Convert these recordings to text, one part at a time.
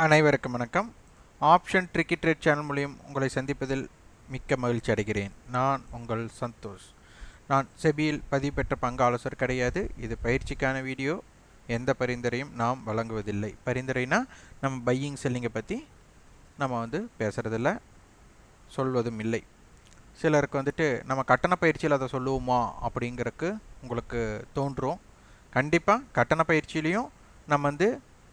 அனைவருக்கும் வணக்கம். Option tricky trade channel மூலியம் உங்களை சந்திப்பதில் மிக்க மகிழ்ச்சி அடைகிறேன். நான் உங்கள் சந்தோஷ். நான் செபியில் பதிவு பெற்ற பங்கு ஆலோசகர் கிடையாது. இது பயிற்சிக்கான வீடியோ. எந்த பரிந்துரையும் நாம் வழங்குவதில்லை. பரிந்துரைனா நம்ம பையிங் செல்லிங்கை பற்றி நம்ம பேசுகிறதில்ல, சொல்வதும் இல்லை. சிலருக்கு நம்ம கட்டண பயிற்சியில் அதை சொல்லுவோமா அப்படிங்கிறதுக்கு உங்களுக்கு தோன்றும். கண்டிப்பாக கட்டண பயிற்சியிலையும் நம்ம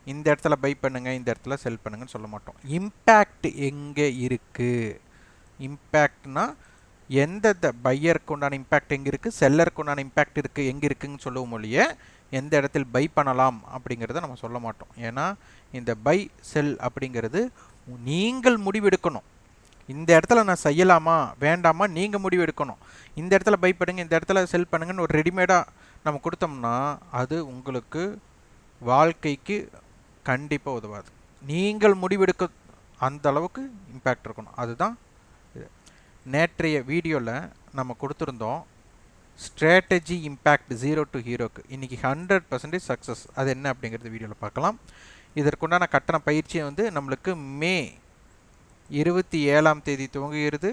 இந்த இடத்துல பை பண்ணுங்க, இந்த இடத்துல செல் பண்ணுங்கன்னு சொல்ல மாட்டோம். இம்பேக்ட் எங்கே இருக்குது, இம்பேக்ட்னா எந்த பையருக்கு உண்டான இம்பேக்ட் எங்கே இருக்குது, செல்லருக்கு உண்டான இம்பேக்ட் இருக்குது எங்கே இருக்குதுன்னு சொல்லுவோம் மொழியே. எந்த இடத்தில் பை பண்ணலாம் அப்படிங்கிறத நம்ம சொல்ல மாட்டோம். ஏன்னா இந்த பை செல் அப்படிங்கிறது நீங்கள் முடிவெடுக்கணும். இந்த இடத்துல நான் செய்யலாமா வேண்டாமா நீங்கள் முடிவெடுக்கணும். இந்த இடத்துல பை பண்ணுங்க, இந்த இடத்துல செல் பண்ணுங்கன்னு ஒரு ரெடிமேடாக நம்ம கொடுத்தோம்னா அது உங்களுக்கு வாழ்க்கைக்கு கண்டிப்பாக உதவாது. நீங்கள் முடிவெடுக்க அந்த அளவுக்கு இம்பேக்ட் இருக்கணும். அதுதான் இது. நேற்றைய வீடியோவில் நம்ம கொடுத்துருந்தோம் ஸ்ட்ராட்டஜி இம்பேக்ட் 0 to ஹீரோக்கு. இன்றைக்கி 100% சக்ஸஸ். அது என்ன அப்படிங்கிறது வீடியோவில் பார்க்கலாம். இதற்குண்டான கட்டண பயிற்சியை நம்மளுக்கு மே 27 துவங்குகிறது.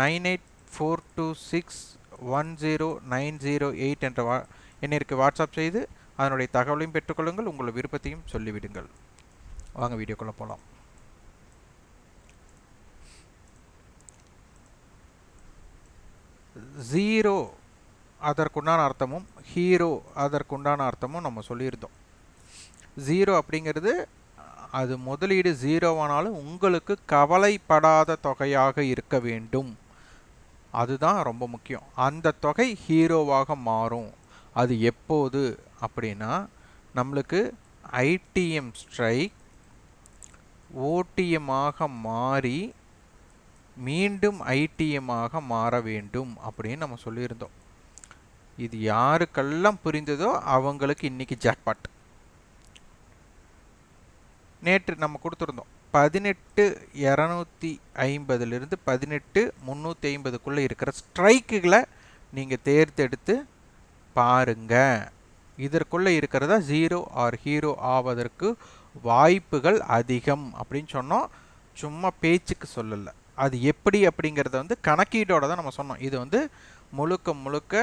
9842610908 என்ற எண்ணிற்கு வாட்ஸ்அப் செய்து அதனுடைய தகவலையும் பெற்றுக்கொள்ளுங்கள். உங்கள் விருப்பத்தையும் சொல்லிவிடுங்கள். வாங்க வீடியோக்குள்ள போகலாம். ஜீரோ அதற்குண்டான அர்த்தமும் ஹீரோ அதற்குண்டான அர்த்தமும் நம்ம சொல்லியிருந்தோம். ஜீரோ அப்படிங்கிறது அது முதலீடு ஜீரோவானாலும் உங்களுக்கு கவலைப்படாத தொகையாக இருக்க வேண்டும். அதுதான் ரொம்ப முக்கியம். அந்த தொகை ஹீரோவாக மாறும். அது எப்போது அப்படின்னா நம்மளுக்கு ஐடிஎம் ஸ்ட்ரைக் ஓடிஎம்மாக மாறி மீண்டும் ஐடிஎம்மாக மாற வேண்டும் அப்படின்னு நம்ம சொல்லியிருந்தோம். இது யாருக்கெல்லாம் புரிந்ததோ அவங்களுக்கு இன்னைக்கு ஜாக்பாட். நேற்று நம்ம கொடுத்துருந்தோம் 18250 18350 இருக்கிற ஸ்ட்ரைக்குகளை நீங்கள் தேர்ந்தெடுத்து பாருங்க. இதற்குள்ளே இருக்கிறதா ஜீரோ ஆர் ஹீரோ ஆவதற்கு வாய்ப்புகள் அதிகம் அப்படின்னு சொன்னோம். சும்மா பேச்சுக்கு சொல்லலை. அது எப்படி அப்படிங்கிறத கணக்கீடோட தான் நம்ம சொன்னோம். இது முழுக்க முழுக்க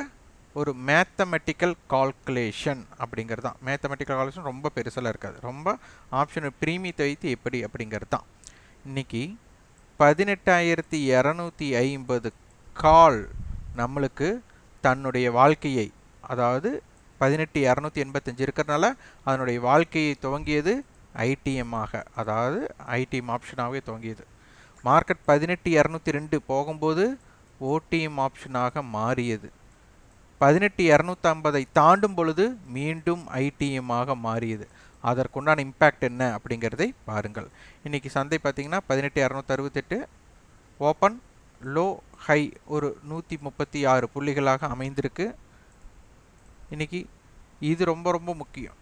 ஒரு மேத்தமெட்டிக்கல் கால்குலேஷன் அப்படிங்கிறது தான். மேத்தமெட்டிக்கல் கால்குலேஷன் ரொம்ப பெருசெல்லாம் இருக்காது. ரொம்ப ஆப்ஷன் பிரீமியத்தை வைத்து எப்படி அப்படிங்கிறது தான். இன்றைக்கி 18250 கால் நம்மளுக்கு தன்னுடைய வாழ்க்கையை, அதாவது 18285 இருக்கிறதுனால அதனுடைய வாழ்க்கையை துவங்கியது ஐடிஎம்மாக, அதாவது ஐடிஎம் ஆப்ஷனாகவே துவங்கியது. மார்க்கெட் 18202 போகும்போது ஓடிஎம் ஆப்ஷனாக மாறியது. 18250 தாண்டும் பொழுது மீண்டும் ஐடிஎம்மாக மாறியது. அதற்குண்டான இம்பேக்ட் என்ன அப்படிங்கிறதை பாருங்கள். இன்றைக்கி சந்தை பார்த்திங்கன்னா 18268 ஓப்பன் லோ ஹை ஒரு 136 புள்ளிகளாக அமைந்திருக்கு. இன்றைக்கி இது ரொம்ப ரொம்ப முக்கியம்.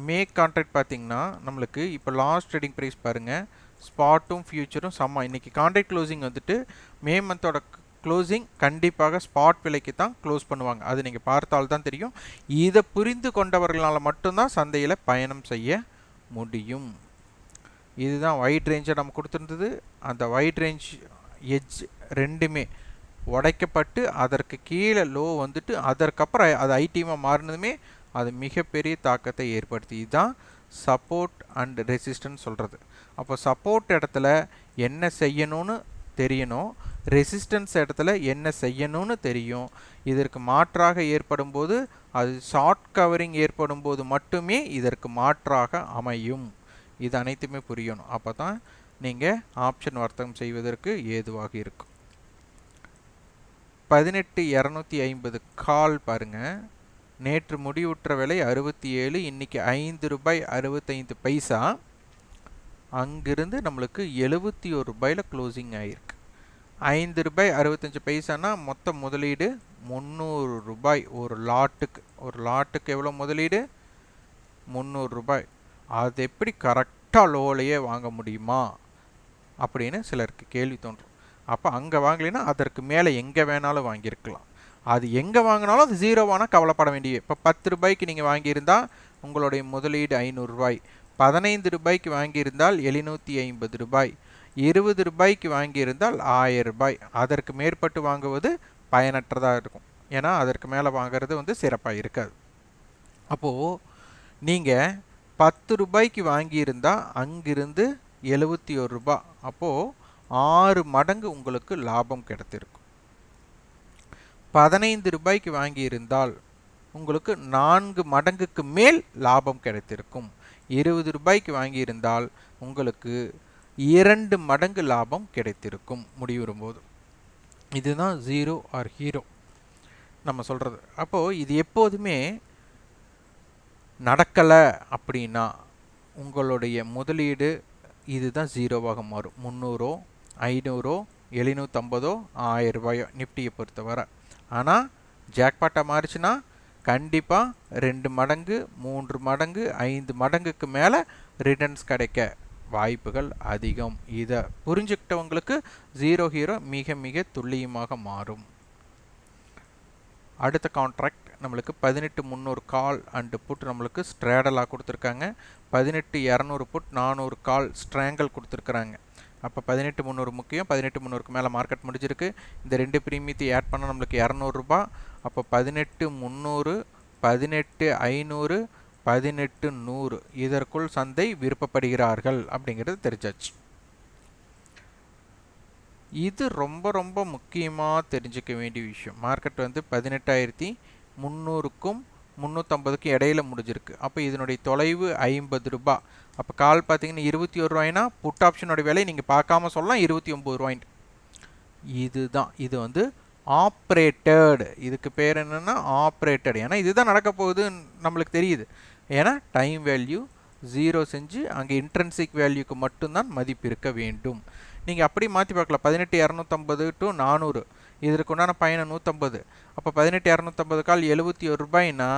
மே கான்ட்ராக்ட் பார்த்திங்கன்னா நம்மளுக்கு இப்போ லாஸ்ட் ட்ரேடிங் ப்ரைஸ் பாருங்கள், ஸ்பாட்டும் ஃபியூச்சரும் சமம். இன்றைக்கி கான்ட்ராக்ட் க்ளோசிங் மே மந்தோட க்ளோசிங் கண்டிப்பாக ஸ்பாட் விலைக்கு தான் க்ளோஸ் பண்ணுவாங்க. அது நீங்கள் பார்த்தால்தான் தெரியும். இதை புரிந்து கொண்டவர்களால் மட்டும்தான் சந்தையில் பயணம் செய்ய முடியும். இதுதான் வைட் ரேஞ்சை நம்ம கொடுத்துருந்தது. அந்த வைட் ரேஞ்ச் எட்ஜ் ரெண்டுமே உடைக்கப்பட்டு அதற்கு கீழே லோ அதற்கப்புறம் அது ஐடிஎம்மாக மாறினதுமே அது மிகப்பெரிய தாக்கத்தை ஏற்படுத்தி. இதுதான் சப்போர்ட் அண்ட் ரெசிஸ்டன்ஸ் சொல்கிறது. அப்போ சப்போர்ட் இடத்துல என்ன செய்யணும்னு தெரியணும், ரெசிஸ்டன்ஸ் இடத்துல என்ன செய்யணும்னு தெரியும். இதற்கு மாற்றாக ஏற்படும் போது அது ஷார்ட் கவரிங் ஏற்படும் போது மட்டுமே இதற்கு மாற்றாக அமையும். இது அனைத்துமே புரியணும். அப்போ தான் நீங்கள் ஆப்ஷன் வர்த்தகம் செய்வதற்கு ஏதுவாக இருக்கும். 18250 கால் பாருங்கள். நேற்று முடிவுற்ற விலை 67, இன்றைக்கி ₹5.65. அங்கிருந்து நம்மளுக்கு ₹71 க்ளோசிங் ஆகிருக்கு. ₹5.65 மொத்த முதலீடு ₹300 ஒரு லாட்டுக்கு. ஒரு லாட்டுக்கு எவ்வளோ முதலீடு? ₹300. அது எப்படி கரெக்டாக லோலையே வாங்க முடியுமா அப்படின்னு சிலருக்கு கேள்வி தோன்றும். அப்போ அங்கே வாங்கலைன்னா அதற்கு மேலே எங்கே வேணாலும் வாங்கியிருக்கலாம். அது எங்கே வாங்கினாலும் அது ஜீரோவானால் கவலைப்பட வேண்டிய. இப்போ ₹10 நீங்கள் வாங்கியிருந்தால் உங்களுடைய முதலீடு ₹500. 15 ரூபாய்க்கு வாங்கியிருந்தால் 750 ரூபாய், 20 ரூபாய்க்கு வாங்கியிருந்தால் 1000 ரூபாய். அதற்கு மேற்பட்டு வாங்குவது பயனற்றதாக இருக்கும். ஏன்னா அதற்கு மேலே வாங்குறது வந்து சிறப்பாக இருக்காது. அப்போது நீங்கள் 10 ரூபாய்க்கு வாங்கியிருந்தால் அங்கிருந்து 71 ரூபாய். அப்போது 6 மடங்கு உங்களுக்கு லாபம் கிடைத்திருக்கும். 15 ரூபாய்க்கு வாங்கியிருந்தால் உங்களுக்கு 4 மடங்குக்கு மேல் லாபம் கிடைத்திருக்கும். 20 ரூபாய்க்கு வாங்கியிருந்தால் உங்களுக்கு 2 மடங்கு லாபம் கிடைத்திருக்கும் முடிவுறும்போது. இதுதான் ஜீரோ ஆர் ஹீரோ நம்ம சொல்கிறது. அப்போது இது எப்போதுமே நடக்கலை அப்படின்னா உங்களுடைய முதலீடு இதுதான் ஜீரோவாக மாறும். 300, 500, 750, 1000 ரூபாயோ நிஃப்டியை பொறுத்தவரை. ஆனால் ஜாக்பாட்டாக மாறிச்சுன்னா கண்டிப்பாக 2 மடங்கு, 3 மடங்கு, 5 மடங்குக்கு மேலே ரிட்டர்ன்ஸ் கிடைக்க வாய்ப்புகள் அதிகம். இதை புரிஞ்சுக்கிட்டவங்களுக்கு ஜீரோ ஹீரோ மிக மிக துல்லியமாக மாறும். அடுத்த கான்ட்ராக்ட் நம்மளுக்கு 18300 கால் அண்டு புட் நம்மளுக்கு ஸ்ட்ராடலாக கொடுத்துருக்காங்க. 18200 புட், 400 கால் ஸ்ட்ராங்கல் கொடுத்துருக்குறாங்க. அப்போ 18300 முக்கியம். 18300க்கு மேலே மார்க்கெட் முடிஞ்சிருக்கு. இந்த 2 பிரீமியத்தை ஆட் பண்ணால் நம்மளுக்கு 200 ரூபாய். அப்போ 18300, 18500, 18100 இதற்குள் சந்தை விருப்பப்படுகிறார்கள் அப்படிங்கிறது தெரிஞ்சாச்சு. இது ரொம்ப ரொம்ப முக்கியமாக தெரிஞ்சுக்க வேண்டிய விஷயம். மார்க்கெட் வந்து 18300க்கும் 350க்கும் இடையில முடிஞ்சிருக்கு. அப்போ இதனுடைய தொலைவு 50 ரூபாய். அப்போ கால் பார்த்தீங்கன்னா 21 ரூபாய்னா புட் ஆப்ஷனோட விலை நீங்கள் பார்க்காம சொல்லலாம் 29 ரூபாய்ன்ட்டு. இதுதான் இது வந்து ஆப்ரேட்டட். இதுக்கு பேர் என்னென்னா ஆப்ரேட்டட். ஏன்னா இதுதான் நடக்க போகுது நம்மளுக்கு தெரியுது. ஏன்னா டைம் வேல்யூ 0 செஞ்சு அங்கே இன்ட்ரென்சிக் வேல்யூக்கு மட்டும்தான் மதிப்பு இருக்க வேண்டும். நீங்கள் அப்படி மாற்றி பார்க்கலாம். 18250 to 400 இதற்கு உண்டான பயணம் 150. அப்போ 18250 கால் 71 ரூபாய்னா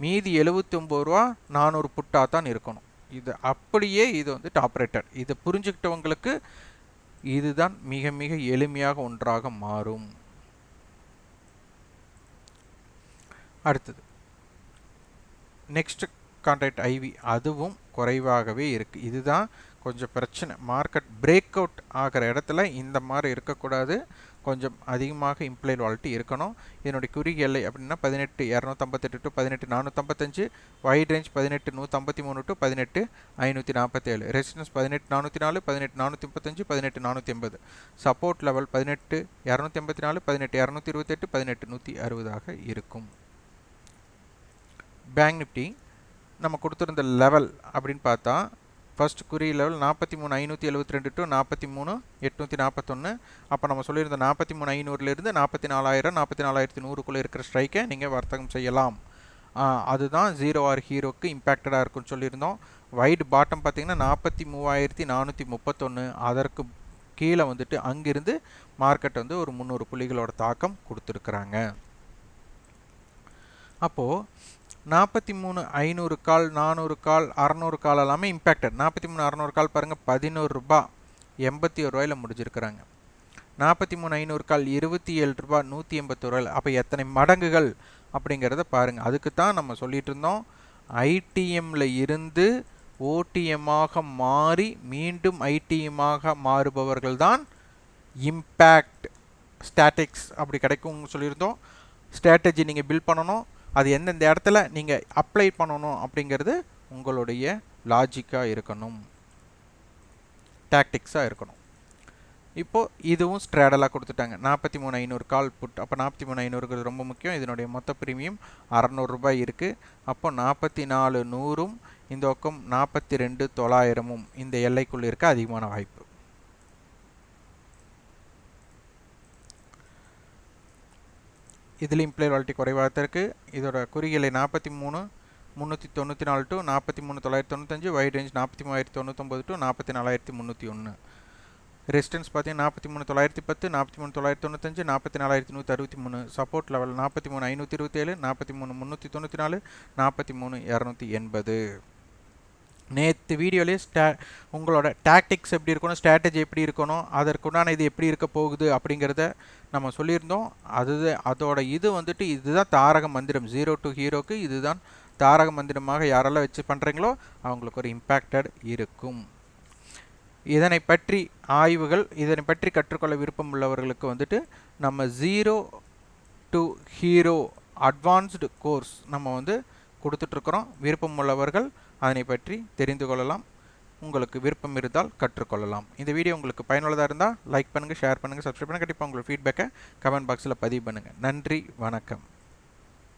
மீதி 79 ரூபா 400 புட்டாக தான் இருக்கணும். இது அப்படியே இது வந்து ஆப்ரேட்டட். இதை புரிஞ்சுக்கிட்டவங்களுக்கு இதுதான் மிக மிக எளிமையாக ஒன்றாக மாறும். அடுத்தது நெக்ஸ்ட் கான்ட்ராக்ட் ஐவி, அதுவும் குறைவாகவே இருக்குது. இதுதான் கொஞ்சம் பிரச்சனை. மார்க்கெட் பிரேக் அவுட் ஆகிற இடத்துல இந்த மாதிரி இருக்கக்கூடாது, கொஞ்சம் அதிகமாக இம்ப்ளைட் வாலிட்டி இருக்கணும். இதனுடைய குறுகிய எல்லை அப்படின்னா 18258 to 18455, wide range 18153 to 18547, resistance 18404, 18435, 18480, support level 18284, 18228, 18160 இருக்கும். பேங்க் நிஃப்டி நம்ம கொடுத்துருந்த லெவல் அப்படின்னு பார்த்தா ஃபர்ஸ்ட் குறி லெவல் 43572 to 43841. அப்போ நம்ம சொல்லியிருந்த 43500லேருந்து 44000, 44100க்குள்ளே இருக்கிற ஸ்ட்ரைக்கை நீங்கள் வர்த்தகம் செய்யலாம். அதுதான் ஜீரோ ஆர் ஹீரோக்கு இம்பேக்டடாக இருக்குன்னு சொல்லியிருந்தோம். வைட் பாட்டம் பார்த்தீங்கன்னா 43431. அதற்கு கீழே வந்துட்டு அங்கிருந்து மார்க்கெட் வந்து ஒரு 300 புள்ளிகளோட தாக்கம் கொடுத்துருக்குறாங்க. அப்போது 43500 கால், 400 கால், 600 கால் எல்லாமே இம்பேக்டட். 43600 கால் பாருங்கள் 11 ரூபாய் 81 ரூபாயில் முடிஞ்சிருக்கிறாங்க. 43500 கால் 27 ரூபாய் 181 ரூபாயில். அப்போ எத்தனை மடங்குகள் அப்படிங்கிறத பாருங்கள். அதுக்கு தான் நம்ம சொல்லிட்டு இருந்தோம், ஐடிஎம்மில் இருந்து ஓடிஎம்மாக மாறி மீண்டும் ஐடிஎம்மாக மாறுபவர்கள் தான் இம்பேக்ட் ஸ்டாட்டிக்ஸ் அப்படி கிடைக்கும்னு சொல்லியிருந்தோம். ஸ்ட்ராட்டஜி நீங்கள் பில்ட் பண்ணணும், அது எந்தெந்த இடத்துல நீங்கள் அப்ளை பண்ணணும் அப்படிங்கிறது உங்களுடைய லாஜிக்காக இருக்கணும், டாக்டிக்ஸாக இருக்கணும். இப்போது இதுவும் ஸ்ட்ராடலாக கொடுத்துட்டாங்க. 43500 கால் புட். அப்போ 43500 ரொம்ப முக்கியம். இதனுடைய மொத்த ப்ரீமியம் 600 ரூபாய் இருக்குது. அப்போ 44100ம் இந்த பக்கம் 42900ம் இந்த எல்லைக்குள் இருக்க அதிகமான வாய்ப்பு. இதில் இம்ப்ளைட் வாலிட்டி குறைவாக இருக்குது. இதோட குறிகளை 43394 to 43995, wide range 43099 to 44301. Resistance பார்த்தீங்கன்னா 43910, 43995, 44163. Support level 43527, 43394, 43280. நேற்று வீடியோலேயே உங்களோட டாக்டிக்ஸ் எப்படி இருக்கணும், ஸ்ட்ராட்டஜி எப்படி இருக்கணும், அதற்குண்டான இது எப்படி இருக்க போகுது அப்படிங்கிறத நம்ம சொல்லியிருந்தோம். அதோட இது வந்துட்டு இதுதான் தாரக மந்திரம். ஜீரோ டு ஹீரோக்கு இதுதான் தாரக மந்திரமாக யாரெல்லாம் வச்சு பண்ணுறீங்களோ அவங்களுக்கு ஒரு இம்பேக்டட் இருக்கும். இதனை பற்றி ஆய்வுகள், இதனை பற்றி கற்றுக்கொள்ள விருப்பம் உள்ளவர்களுக்கு வந்துட்டு நம்ம 0 to ஹீரோ அட்வான்ஸ்டு கோர்ஸ் நம்ம வந்து கொடுத்துட்ருக்குறோம். விருப்பம் உள்ளவர்கள் அதனை பற்றி தெரிந்து கொள்ளலாம். உங்களுக்கு விருப்பம் இருந்தால் கற்றுக்கொள்ளலாம். இந்த வீடியோ உங்களுக்கு பயனுள்ளதாக இருந்தால் லைக் பண்ணுங்கள், ஷேர் பண்ணுங்கள், சப்ஸ்கிரைப் பண்ணுங்கள். கண்டிப்பாக உங்களோட ஃபீட்பேக்கை கமெண்ட் பாக்ஸில் பதிவு பண்ணுங்கள். நன்றி, வணக்கம்.